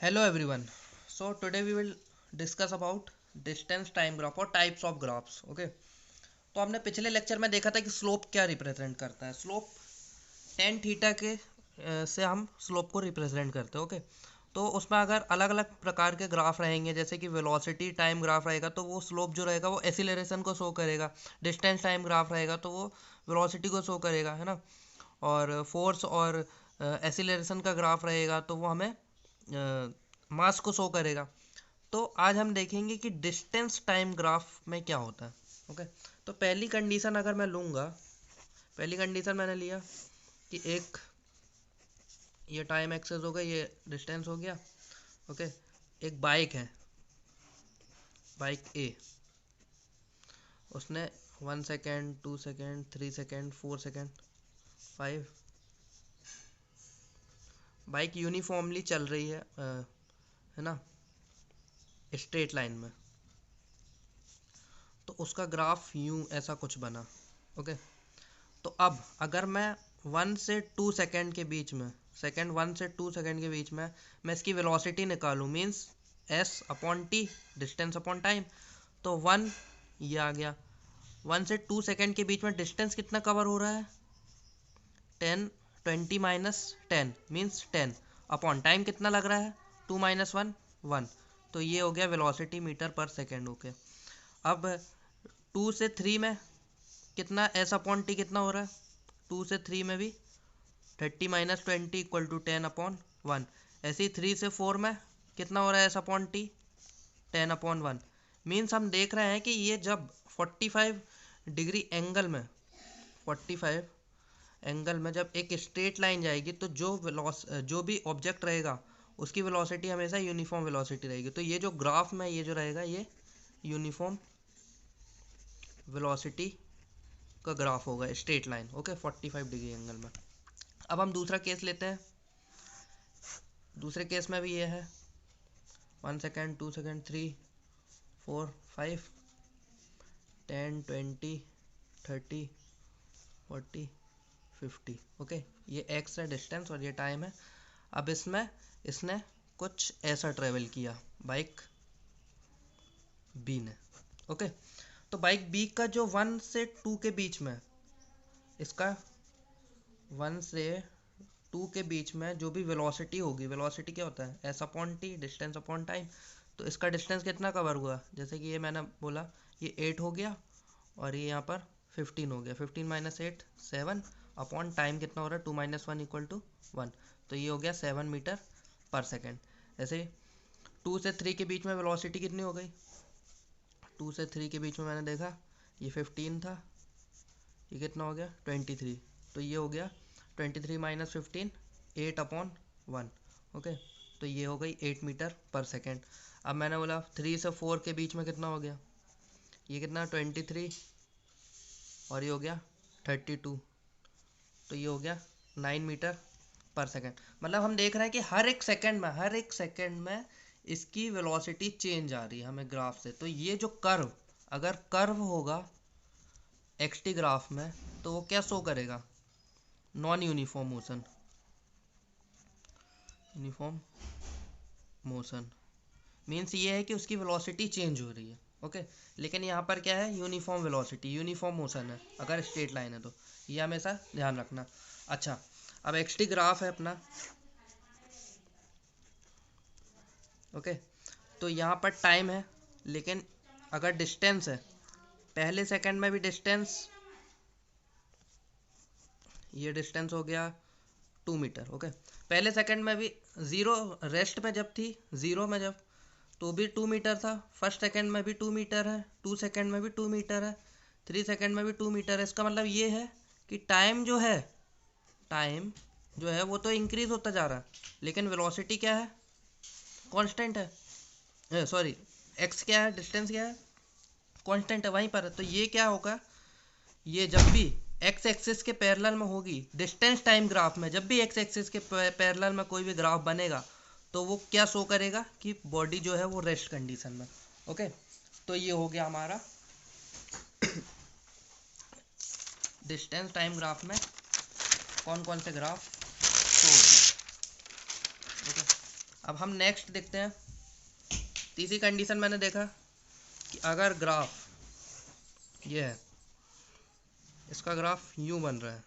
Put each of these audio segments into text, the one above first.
Hello everyone. So today we will discuss about distance time graph और types of graphs. Okay. तो हमने पिछले lecture में देखा था कि स्लोप क्या रिप्रेजेंट करता है. स्लोप टेन थीटा के से हम स्लोप को रिप्रेजेंट करते हैं. ओके. तो उसमें अगर अलग अलग प्रकार के ग्राफ रहेंगे, जैसे कि वेलोसिटी टाइम ग्राफ रहेगा तो वो स्लोप जो रहेगा वो एसिलरेशन को शो करेगा. डिस्टेंस टाइम ग्राफ रहेगा तो वो वेलोसिटी को शो करेगा, है ना. और फोर्स और एसिलरेशन का ग्राफ रहेगा तो वो हमें मास को शो करेगा. तो आज हम देखेंगे कि डिस्टेंस टाइम ग्राफ में क्या होता है. ओके. तो पहली कंडीशन अगर मैं लूँगा, पहली कंडीशन मैंने लिया कि एक ये टाइम एक्सेस हो गया, ये डिस्टेंस हो गया. ओके. एक बाइक है, बाइक ए, उसने 1 second, 2 second, 3 second, 4 second, 5, bike uniformly चल रही है ना, स्ट्रेट लाइन में. तो उसका ग्राफ यूं ऐसा कुछ बना. ओके. तो अब अगर मैं 1 से 2 सेकेंड के बीच में, सेकेंड 1 से 2 सेकेंड के बीच में मैं इसकी वेलोसिटी निकालूं, means S upon T, distance upon time. तो 1 ये आ गया. 1 से 2 सेकेंड के बीच में डिस्टेंस कितना कवर हो रहा है, 10, 20 - 10 मीन्स 10 अपॉन टाइम कितना लग रहा है, 2 - 1 1. तो ये हो गया वेलोसिटी मीटर पर सेकेंड. ओके. अब 2 से 3 में कितना एस अपॉन टी कितना हो रहा है, 2 से 3 में भी 30 - 20 = 10/1. ऐसे ही 3 से 4 में कितना हो रहा है एस अपॉन टी, 10/1. मीन्स हम देख रहे हैं कि ये जब 45 डिग्री एंगल में, 45 एंगल में जब एक स्ट्रेट लाइन जाएगी तो जो भी ऑब्जेक्ट रहेगा उसकी वेलोसिटी हमेशा यूनिफॉर्म वेलोसिटी रहेगी. तो ये जो ग्राफ में ये जो रहेगा ये यूनिफॉर्म वेलोसिटी का ग्राफ होगा, straight line. Okay. 45 degree angle में. अब हम दूसरा केस लेते हैं. दूसरे केस में भी ये है 1 सेकेंड, 2 सेकेंड, 3, 4, 5, 10, 20, 30, 40, 50. ओके. ये एक्स है डिस्टेंस और ये टाइम है. अब इसमें इसने कुछ ऐसा ट्रेवल किया बाइक बी ने. ओके. तो बाइक बी का जो 1 से 2 के बीच में, इसका 1 से 2 के बीच में जो भी वेलोसिटी होगी, वेलोसिटी क्या होता है, S upon T, distance upon time. तो इसका डिस्टेंस कितना कवर हुआ, जैसे कि ये मैंने बोला ये 8 हो गया और ये यहाँ पर 15 हो गया. 15 - 8 7 अपॉन टाइम कितना हो रहा है, 2 - 1 = 1. तो ये हो गया 7 मीटर पर सेकेंड. ऐसे 2 से 3 के बीच में वेलोसिटी कितनी हो गई, 2 से 3 के बीच में मैंने देखा ये 15 था, ये कितना हो गया 23. तो ये हो गया 23 - 15 8/1. ओके. तो ये हो गई 8 मीटर पर सेकेंड. अब मैंने बोला 3 से 4 के बीच में कितना हो गया, ये कितना 23 और ये हो गया 32. तो ये हो गया 9 मीटर पर सेकेंड. मतलब हम देख रहे हैं कि हर एक सेकेंड में इसकी वेलोसिटी चेंज आ रही है हमें ग्राफ से. तो ये जो कर्व, अगर कर्व होगा एक्सटी ग्राफ में तो वो क्या शो करेगा, non uniform motion. Uniform motion means ये है कि उसकी वेलोसिटी चेंज हो रही है. ओके. लेकिन यहाँ पर क्या है, यूनिफॉर्म वेलोसिटी, यूनिफॉर्म मोशन है अगर स्ट्रेट लाइन है. तो ये हमेशा ध्यान रखना. अच्छा. अब एक्सटी ग्राफ है अपना. ओके. तो यहाँ पर टाइम है, लेकिन अगर डिस्टेंस है, पहले सेकंड में भी डिस्टेंस, ये डिस्टेंस हो गया 2 मीटर. ओके. पहले सेकंड में भी ज़ीरो, रेस्ट में जब थी, ज़ीरो में जब, तो भी 2 मीटर था. फर्स्ट सेकंड में भी 2 मीटर है, 2 सेकंड में भी 2 मीटर है, 3 सेकंड में भी 2 मीटर है. इसका मतलब ये है कि टाइम जो है वो तो इंक्रीज होता जा रहा है, लेकिन वेलोसिटी क्या है, कांस्टेंट है. सॉरी, एक्स क्या है, डिस्टेंस क्या है, कांस्टेंट है, वहीं पर है. तो ये क्या होगा, ये जब भी एक्स एक्सिस के पैरेलल में होगी, डिस्टेंस टाइम ग्राफ में जब भी एक्स एक्सिस के पैरेलल में कोई भी ग्राफ बनेगा तो वो क्या शो करेगा कि बॉडी जो है वो रेस्ट कंडीशन में. ओके. तो ये हो गया हमारा डिस्टेंस टाइम ग्राफ में कौन कौन से ग्राफ शो होते हैं. ओके. अब हम नेक्स्ट देखते हैं। तीसरी कंडीशन मैंने देखा कि अगर ग्राफ ये है, इसका ग्राफ यूं बन रहा है,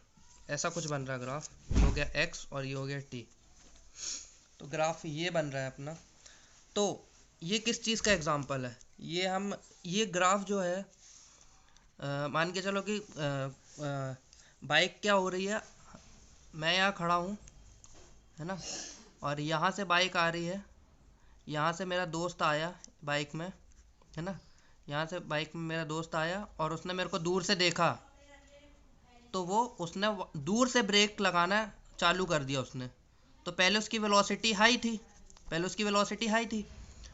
ऐसा कुछ बन रहा है ग्राफ, ये हो गया x और ये हो गया t, तो ग्राफ ये बन रहा है अपना। तो ये किस चीज़ का एग्जांपल है? ये ग्राफ जो है, मान के चलो कि बाइक क्या हो रही है, मैं यहाँ खड़ा हूँ, है ना, और यहाँ से बाइक आ रही है, यहाँ से मेरा दोस्त आया बाइक में, है ना, यहाँ से बाइक में मेरा दोस्त आया और उसने मेरे को दूर से देखा, तो उसने दूर से ब्रेक लगाना चालू कर दिया उसने। तो पहले उसकी वेलोसिटी हाई थी,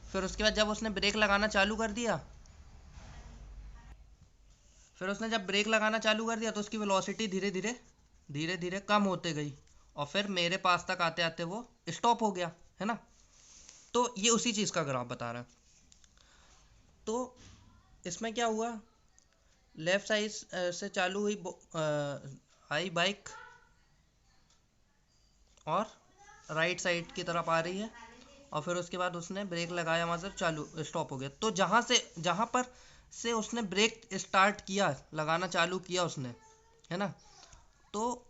फिर उसके बाद जब उसने ब्रेक लगाना चालू कर दिया, तो उसकी वेलोसिटी धीरे धीरे कम होते गई, और फिर मेरे पास तक आते आते वो स्टॉप हो गया, है ना। तो ये उसी चीज़ का ग्राफ बता रहा है। तो इसमें क्या हुआ, लेफ्ट साइड से चालू हुई आई बाइक और राइट साइड की तरफ आ रही है, और फिर उसके बाद उसने ब्रेक लगाया, मतलब चालू स्टॉप हो गया। तो जहाँ पर से उसने ब्रेक स्टार्ट किया, लगाना चालू किया उसने, है ना, तो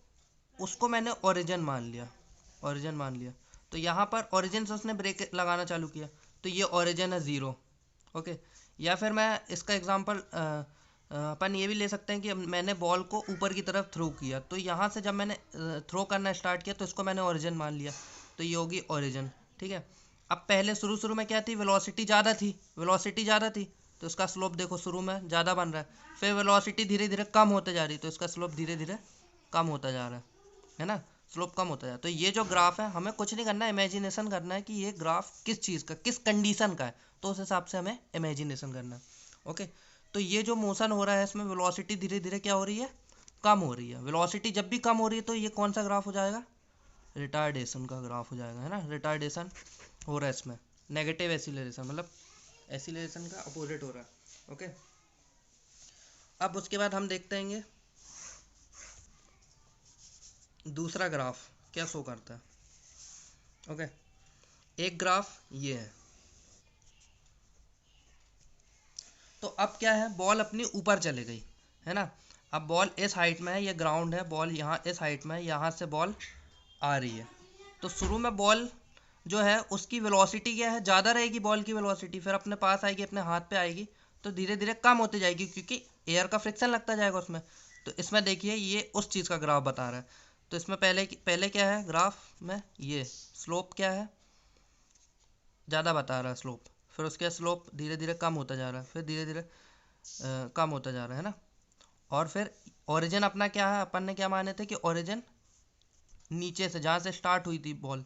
उसको मैंने ओरिजिन मान लिया। तो यहाँ पर ओरिजिन से उसने ब्रेक लगाना चालू किया, तो ये ओरिजिन है 0। ओके। या फिर मैं इसका एग्जांपल अपन ये भी ले सकते हैं कि मैंने बॉल को ऊपर की तरफ थ्रो किया, तो यहाँ से जब मैंने थ्रो करना स्टार्ट किया, तो इसको मैंने ओरिजिन मान लिया, तो ये होगी ओरिजिन। ठीक है। अब पहले शुरू में क्या थी, वेलोसिटी ज़्यादा थी, तो इसका स्लोप देखो शुरू में ज़्यादा बन रहा है, फिर वेलोसिटी धीरे धीरे कम होते जा रही है, तो इसका स्लोप धीरे धीरे कम होता जा रहा है ना, स्लोप कम होता है। तो ये जो ग्राफ है, हमें कुछ नहीं करना है, इमेजिनेशन करना है कि ये ग्राफ किस चीज़ का, किस कंडीशन का है, तो उस हिसाब से हमें इमेजिनेशन करना है। ओके। तो ये जो मोशन हो रहा है, इसमें वेलोसिटी धीरे धीरे क्या हो रही है, कम हो रही है। वेलोसिटी जब भी कम हो रही है, तो ये कौन सा ग्राफ हो जाएगा, रिटार्डेशन का ग्राफ हो जाएगा, है ना। रिटार्डेशन हो रहा है इसमें, नेगेटिव एसिलरेशन, मतलब एसिलरेशन का अपोजिट हो रहा है। ओके। अब उसके बाद हम देखते हैं दूसरा ग्राफ क्या शो करता है। ओके। एक ग्राफ ये है, तो अब क्या है, बॉल अपनी ऊपर चले गई, है ना। अब बॉल इस हाइट में है, ये ग्राउंड है, बॉल यहाँ इस हाइट में है, यहाँ से बॉल आ रही है। तो शुरू में बॉल जो है उसकी वेलोसिटी क्या है, ज़्यादा रहेगी बॉल की वेलोसिटी, फिर अपने पास आएगी, अपने हाथ पे आएगी, तो धीरे धीरे कम होती जाएगी, क्योंकि एयर का फ्रिक्शन लगता जाएगा उसमें। तो इसमें देखिए, ये उस चीज़ का ग्राफ बता रहा है। तो इसमें पहले क्या है ग्राफ में, ये स्लोप क्या है, ज़्यादा बता रहा है स्लोप, फिर उसके स्लोप धीरे धीरे कम होता जा रहा है, फिर धीरे धीरे कम होता जा रहा है ना। और फिर ओरिजिन अपना क्या है, अपन ने क्या माने थे कि ओरिजिन नीचे से, जहाँ से स्टार्ट हुई थी बॉल,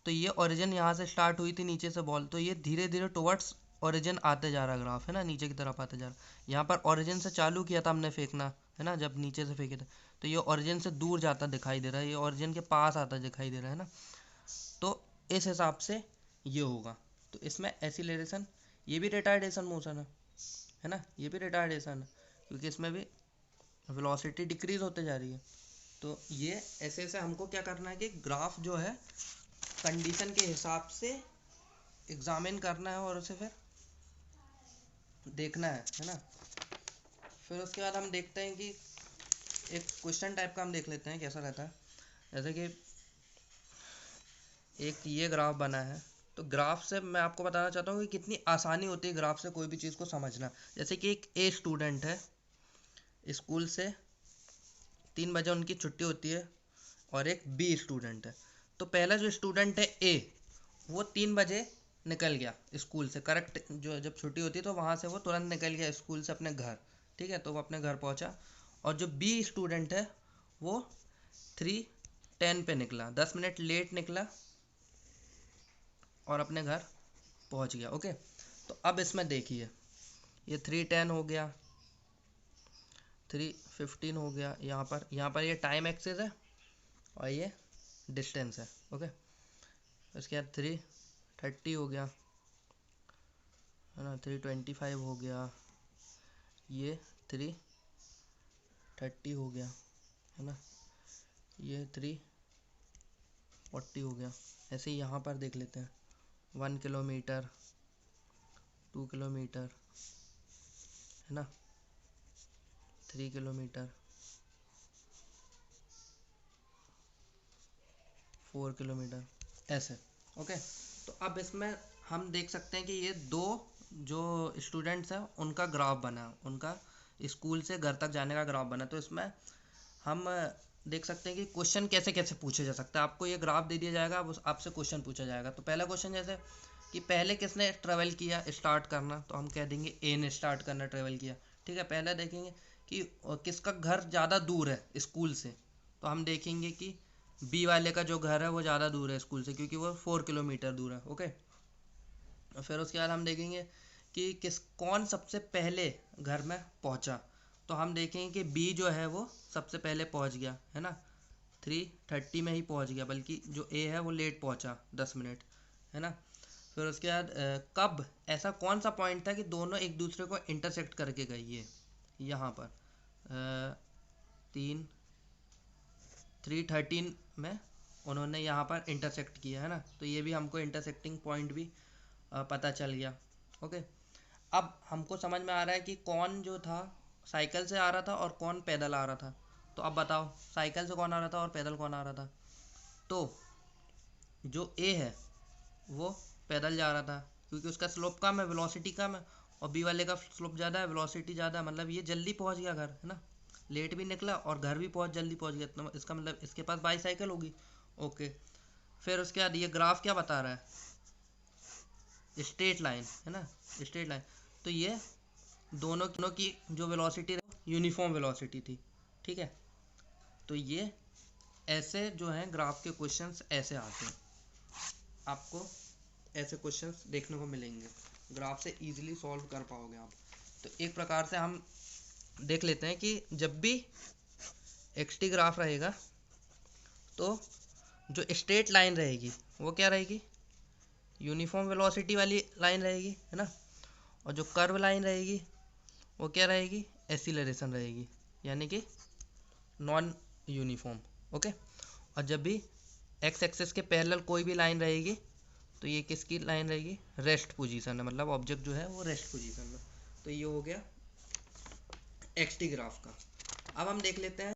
तो ये ओरिजिन यहाँ से स्टार्ट हुई थी नीचे से बॉल, तो ये धीरे धीरे टुवर्ड्स ओरिजिन आते जा रहा ग्राफ, है ना, नीचे की तरफ आते जा रहा। यहाँ पर ओरिजिन से चालू किया था हमने फेंकना, है ना, जब नीचे से फेंके थे, तो ये ओरिजिन से दूर जाता दिखाई दे रहा है, ये ओरिजिन के पास आता दिखाई दे रहा है ना। तो इस हिसाब से ये होगा। तो इसमें एसिलेरेशन, ये भी रिटार्डेशन मोशन है ना, ये भी रिटार्डेशन है, क्योंकि इसमें भी वेलोसिटी डिक्रीज होते जा रही है। तो ये ऐसे ऐसे हमको क्या करना है कि ग्राफ जो है कंडीशन के हिसाब से एग्जामिन करना है, और उसे फिर देखना है ना। फिर उसके बाद हम देखते हैं कि एक क्वेश्चन टाइप का हम देख लेते हैं कैसा रहता है। जैसे कि एक ये ग्राफ बना है, तो ग्राफ से मैं आपको बताना चाहता हूँ कि कितनी आसानी होती है ग्राफ से कोई भी चीज़ को समझना। जैसे कि एक ए स्टूडेंट है, स्कूल से 3 बजे उनकी छुट्टी होती है, और एक बी स्टूडेंट है। तो पहला जो स्टूडेंट है ए, वो 3 बजे निकल गया स्कूल से, करेक्ट, जो जब छुट्टी होती है तो वहाँ से वो तुरंत निकल गया स्कूल से अपने घर। ठीक है, तो वो अपने घर पहुँचा। और जो बी स्टूडेंट है, वो 3:10 पे निकला, 10 मिनट लेट निकला, और अपने घर पहुँच गया। ओके। तो अब इसमें देखिए, ये 3:10 हो गया, 3:15 हो गया, यहाँ पर ये टाइम एक्सेस है, और ये डिस्टेंस है। ओके। उसके बाद 3:30 हो गया, है ना, 3:25 हो गया, ये 3:30 हो गया, है ना, ये 3:40 हो गया। ऐसे ही यहाँ पर देख लेते हैं, 1 किलोमीटर, 2 किलोमीटर, है ना, 3 किलोमीटर, 4 किलोमीटर, ऐसे। ओके, तो अब इसमें हम देख सकते हैं कि ये दो जो स्टूडेंट्स हैं उनका ग्राफ बना, उनका स्कूल से घर तक जाने का ग्राफ बना। तो इसमें हम देख सकते हैं कि क्वेश्चन कैसे कैसे पूछे जा सकते हैं। आपको ये ग्राफ दे दिया जाएगा, अब आपसे क्वेश्चन पूछा जाएगा। तो पहला क्वेश्चन जैसे कि पहले किसने ट्रेवल किया स्टार्ट करना, तो हम कह देंगे ए ने स्टार्ट करना ट्रेवल किया। ठीक है, पहले देखेंगे कि किसका घर ज़्यादा दूर है स्कूल से, तो हम देखेंगे कि बी वाले का जो घर है वो ज़्यादा दूर है स्कूल से, क्योंकि वो 4 किलोमीटर दूर है। ओके, और फिर उसके बाद हम देखेंगे कि कौन सबसे पहले घर में पहुंचा, तो हम देखेंगे कि बी जो है वो सबसे पहले पहुंच गया, है ना, 3:30 में ही पहुंच गया, बल्कि जो ए है वो लेट पहुंचा 10 मिनट, है ना। फिर उसके बाद कब, ऐसा कौन सा पॉइंट था कि दोनों एक दूसरे को इंटरसेक्ट करके गई, ये यहाँ पर 3:13 में उन्होंने यहाँ पर इंटरसेक्ट किया, है ना। तो ये भी हमको इंटरसेक्टिंग पॉइंट भी पता चल गया। ओके, अब हमको समझ में आ रहा है कि कौन जो था साइकिल से आ रहा था और कौन पैदल आ रहा था। तो अब बताओ साइकिल से कौन आ रहा था और पैदल कौन आ रहा था। तो जो ए है वो पैदल जा रहा था, क्योंकि उसका स्लोप कम है, वेलोसिटी कम है, और बी वाले का स्लोप ज़्यादा है, वेलोसिटी ज़्यादा है, मतलब ये जल्दी पहुंच गया घर, है ना, लेट भी निकला और घर भी जल्दी पहुंच गया, तो इसका मतलब इसके पास बाईसाइकिल होगी। ओके, फिर उसके बाद ये ग्राफ क्या बता रहा है, स्ट्रेट लाइन, है ना, स्ट्रेट लाइन। तो ये दोनों की जो वेलोसिटी यूनिफॉर्म वेलोसिटी थी। ठीक है, तो ये ऐसे जो हैं ग्राफ के क्वेश्चंस ऐसे आते हैं, आपको ऐसे क्वेश्चंस देखने को मिलेंगे, ग्राफ से इजीली सॉल्व कर पाओगे आप। तो एक प्रकार से हम देख लेते हैं कि जब भी एक्स टी ग्राफ रहेगा तो जो स्ट्रेट लाइन रहेगी वो क्या रहेगी, यूनिफॉर्म वेलोसिटी वाली लाइन रहेगी, है ना, और जो कर्व लाइन रहेगी वो क्या रहेगी, एसिलरेशन रहेगी, यानी कि नॉन यूनिफॉर्म। ओके, और जब भी एक्स एक्सिस के पैरेलल कोई भी लाइन रहेगी तो ये किसकी लाइन रहेगी, रेस्ट पोजीशन है, मतलब ऑब्जेक्ट जो है वो रेस्ट पोजीशन में। तो ये हो गया एक्स टी ग्राफ का। अब हम देख लेते हैं